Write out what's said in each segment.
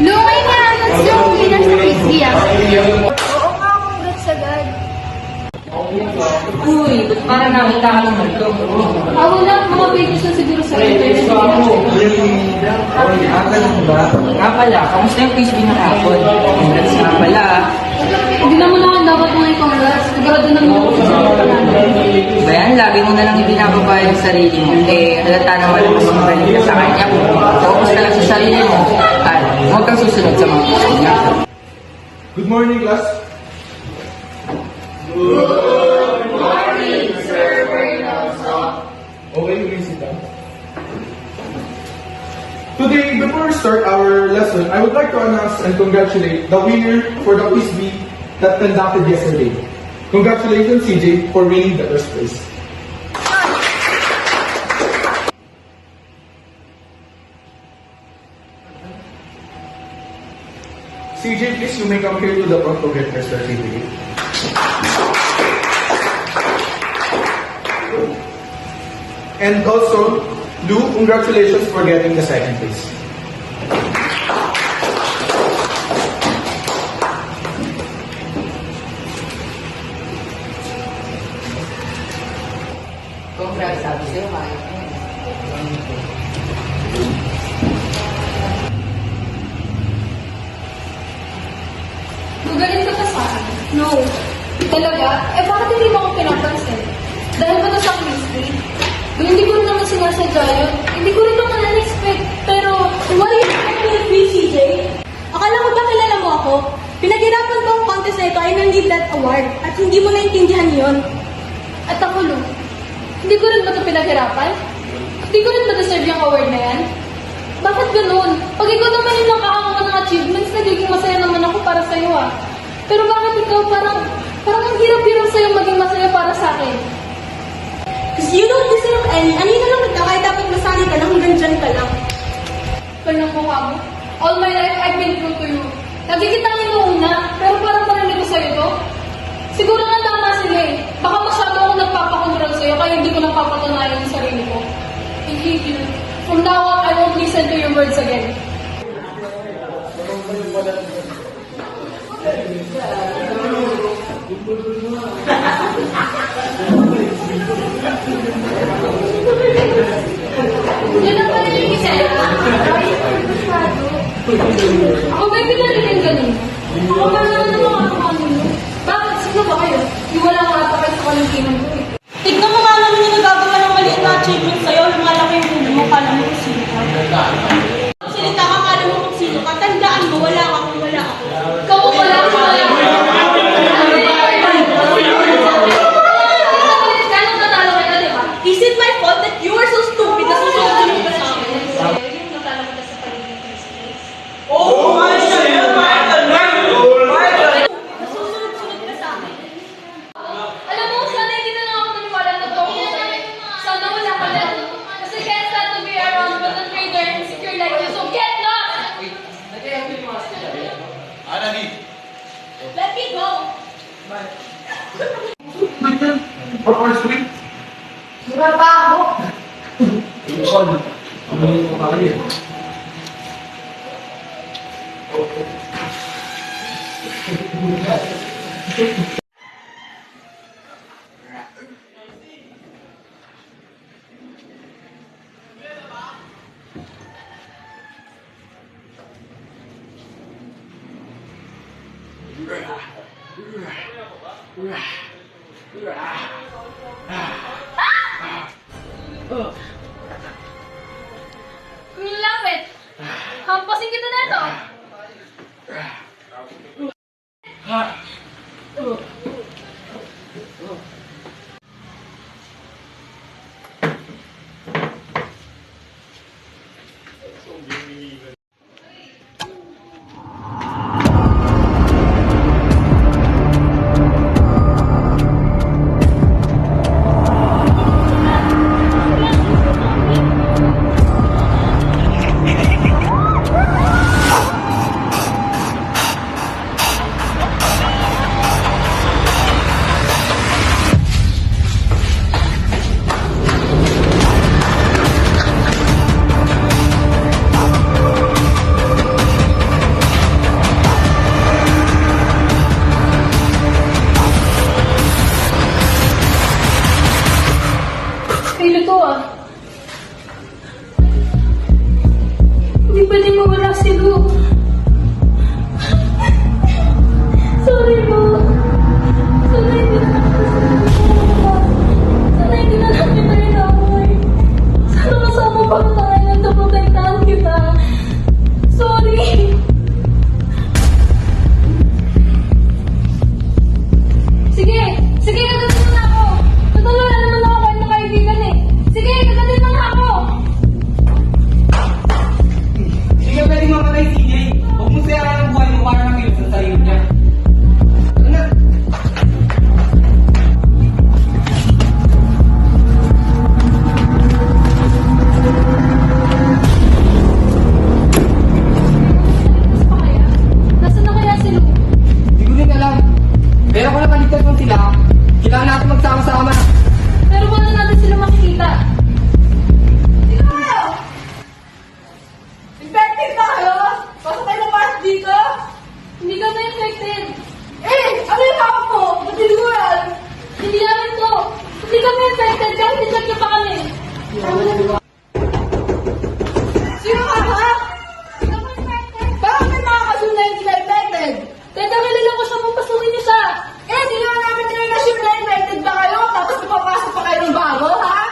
Lumay nga, mas yung winner sa Frisbee ah. Oo nga, congrats agad. Uy, ba't parang nakita ka naman ito? Wala, mga pages na siguro sa internet. Lang ba? Nga pala, kamusta yung frisbee ng hapon? Congrats nga pala ah. Hindi naman ako dapat mga congrats. Sigurado naman ako sa Ba yan, lagi mo na lang ibinababayad ang sarili mo. Eh, halata naman ang magaling ka sa kanya. Focus ka lang sa sarili mo. At huwag kang susunod sa mga gusto niya. Good morning, class. Okay, you may sit down. Today, before we start our lesson, I would like to announce and congratulate the winner for the quiz bee that conducted yesterday. Congratulations, CJ, for winning the first place. CJ, please, you may come here to the front to get your certificate. And also, Lou, congratulations for getting the second place. Congrats, sabi sa'yo, Maya. Magaling ka pa sa akin? No. Talaga? Bakit hindi mo ako pinapansin? Dahil ba ito sa Frisbee? Hindi ko rin naman sinasadya yun. Hindi ko rin naman na-expect. Pero, why you expect me, CJ? Akala ko ba kilala mo ako? Pinaghirapan ko ang contest na ito ay nang-lead that award at hindi mo naintindihan yon. At ako, Lu, hindi ko rin ba ito pinaghirapan? Hindi ko rin ba deserve yung award na yan? Bakit ganun? Pag ikaw naman yung nakakakuha ng achievements, nagiging masaya naman ako para sa'yo ah. Pero bakit ikaw parang ang hirap-hirap sa'yo maging masaya para sa akin? Because you don't deserve any. Ano na lang kita kaya dapat masali ka lang hanggang dyan ka lang. Kanyang mukha mo. All my life, I've been true to you. Lagi kitang inuuna, pero parang parinig ko sa'yo to. Siguro nga tama sila eh. Baka masyado akong nagpapakontrol sa'yo, kaya hindi ko napapatunayan yung sarili ko. I hate you. From now on, I won't listen to your words again. Yan ang parinig ni Sarah. Ako ba'y pinarinig ganun? Ako ba naman ang mga kakanin mo? Bakit? Sino ba kayo? Iwala ko ata kayo sa kalangkinan ko eh. Tignan mo nga naman yung nagagawa ng maliit na achievement sa'yo. Lumalaki yung mundo mo, kala mo kung sino ka. Salita ka, kala mo kung sino ka. Tandaan mo, wala ka kung wala ako. Ikaw ko pala ko pala. Ganong natalo kita, di ba? Is it my fault that you are so stupid na susunod ka sa akin? Yung natalo kita sa paligid ng space. Nasusunod-sunod ka sa akin. Alam mo, sana hindi na lang ako maniwala na to. Sana wala ka lang. Kasi can't stand to be around with a trader and secure like you. So get lost! Let me go! What was sweet? Mura pa ako. Ang lapit. Hampasin kita na ito. para maligtas mo sila, kailangan natin magsama-sama. Pero paano natin sila makikita? Infected tayo? Pasok kayo na dito? Hindi ka na-infected. Eh! Ano yung hawak mo? Ba't hindi ko yan? Hindi namin to. Hindi kami infected kahit i-check niyo pa kami. Sino ka ha? Bakit may mga kasunod na hindi na-infected? Teka, kilala ko siya, mapasukin niyo siya. Eh, di naman namin na-sure na infected ba kayo? Tapos napapasok pa kayo ng bago, ha?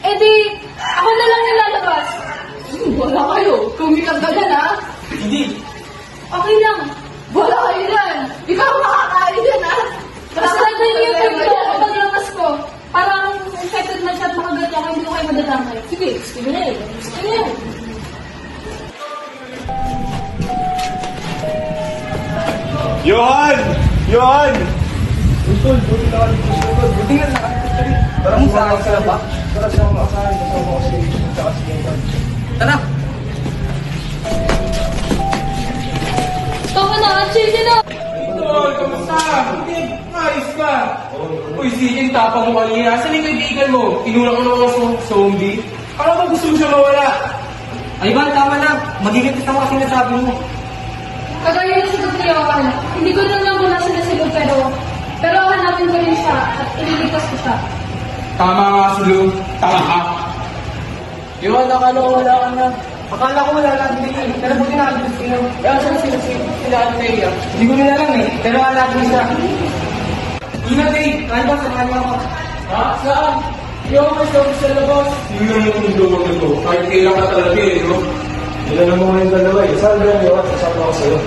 Eh di, ako na lang yung lalabas. Wala kayo. Kumikag ka dyan, ha? Hindi. Okay lang. Wala kayo dyan. Ikaw ang makakain dyan, ha? Basta natin yung pagkakas ko paglabas ko. Parang infected man siya at makagat ako, hindi ko kayo madadamay. Sige, sige na eh. Sige na. Johan! Johan! Tara! Tama na, chill ka na. Tol, kamusta? Hindi, ayos ka. Uy, sige, tapang mo kanina. Saan yung kaibigan mo? Tinulak mo naman sa zombie? Ano ba gusto mo siya mawala? Ay, Ivan, tama na. Magigitis ako kasi nasabi mo. Kagaya yung sagot ni Johan. Hindi ko na lang muna sila silog pero hanapin ko rin siya at ililigtas ko siya. Tama nga, Sulu. Tama ka. Iwan, akala ko wala ka na. Akala ko wala lang din eh. Pero buti nakalipas sila. Kaya sila ano na iya. Hindi ko nila alam eh. Pero alam ko siya. Ina, Dave. Kaya ba samahan mo ako? Ha? Saan? Yung may zombie sa labas. Yung naman yung lumang na to. Kahit kailangan ka talaga eh, no? Ilan naman mo yung dalawa eh. Saan ba yung Johan? Kasama ako sa'yo.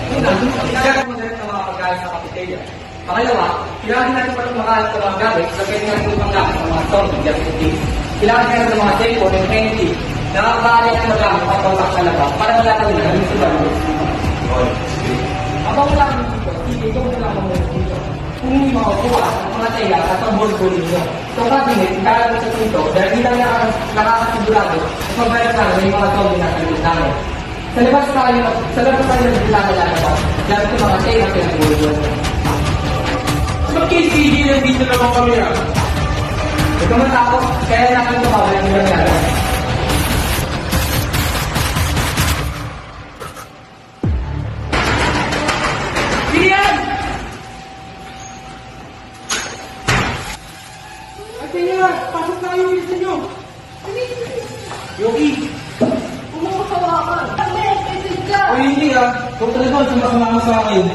Kailangan mo na rin ng mga pagkain sa kapiteria. Pangalawa, kailangan natin pa rin makahanap ng mga gamit sa pwede natin pang gamit ng mga zombie just in case. Kailangan natin ng mga cellphone and anything na nakakaari ang mga gamit pang kontak sa labas para wala kang gagawin sa lalo. Habang wala kang dito, sige, ito mo lang mo dito. Kung hindi makakuha ang mga taya at ang bol-bolin nyo. Itong cabinet, kaya mo sa pinto dahil hindi lang nakakasigurado at magbayad sana may mga zombie na sa namin. Sa labas tayo naglalaba. Dahil ito mga taya na pinag-uwi. Ba't kay CJ nandito naman kami ah? Ito man ako, kaya natin ito mawala ng nangyari. Lilian! At kaya, pasok na kayo ulit nyo. Yogi! Kumakawakan. Kami, infected ka. O hindi ah, kung talaga sumasama sa akin.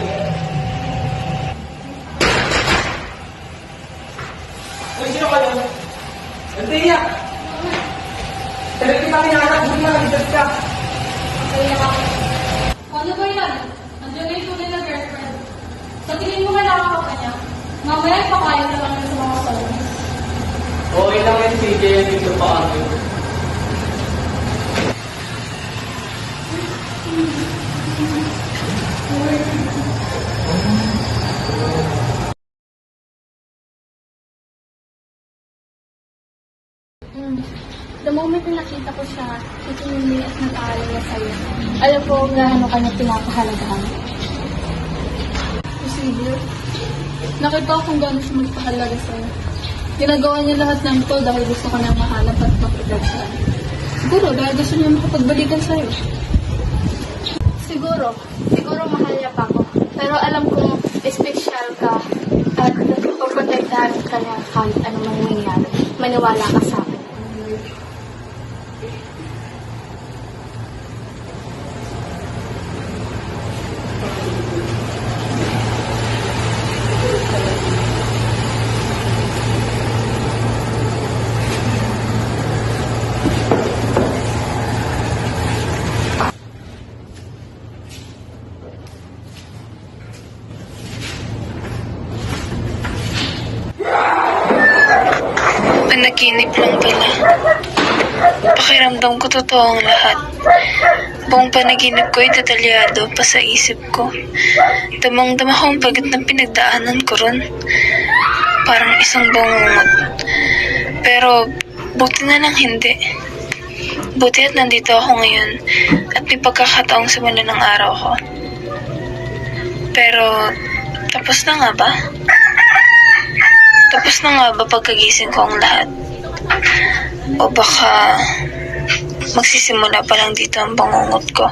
Ay, sino ka yan? Antia! Talaga kita kinahanap, buti na nag-judge ka. Okay na ako. Ano ba yan? Andiyan na yung tunay na girlfriend. Sa tingin mo kailangan ka kanya? Mamaya ipakain na lang sa mga salon. Okay lang yan, CJ, dito pa ako. The moment na nakita ko siya, itinili at nag-aalala sa'yo. Alam ko gaano ka niya pinapahalagahan. Posible. Nakita ko kung gaano siya magpahalaga sa'yo. Ginagawa niya lahat ng ito dahil gusto ka nang mahanap at maprotect siya. Siguro dahil gusto niya makapagbalikan sa'yo. Siguro mahal niya pa ako. Pero alam kong espesyal ka at pagprotektahan ka niya kahit ano man mangyari. Maniwala ka sa akin. Panaginip lang pala. Pakiramdam ko totoo ang lahat. Buong panaginip ko ay detalyado pa sa isip ko. Damang-dama ko ang pagat ng pinagdaanan ko ron. Parang isang bangungot. Pero buti na lang hindi. Buti at nandito ako ngayon at may pagkakataong simula ng araw ko. Pero, tapos na nga ba? Tapos na nga ba pagkagising ko ang lahat? O baka magsisimula pa lang dito ang bangungot ko?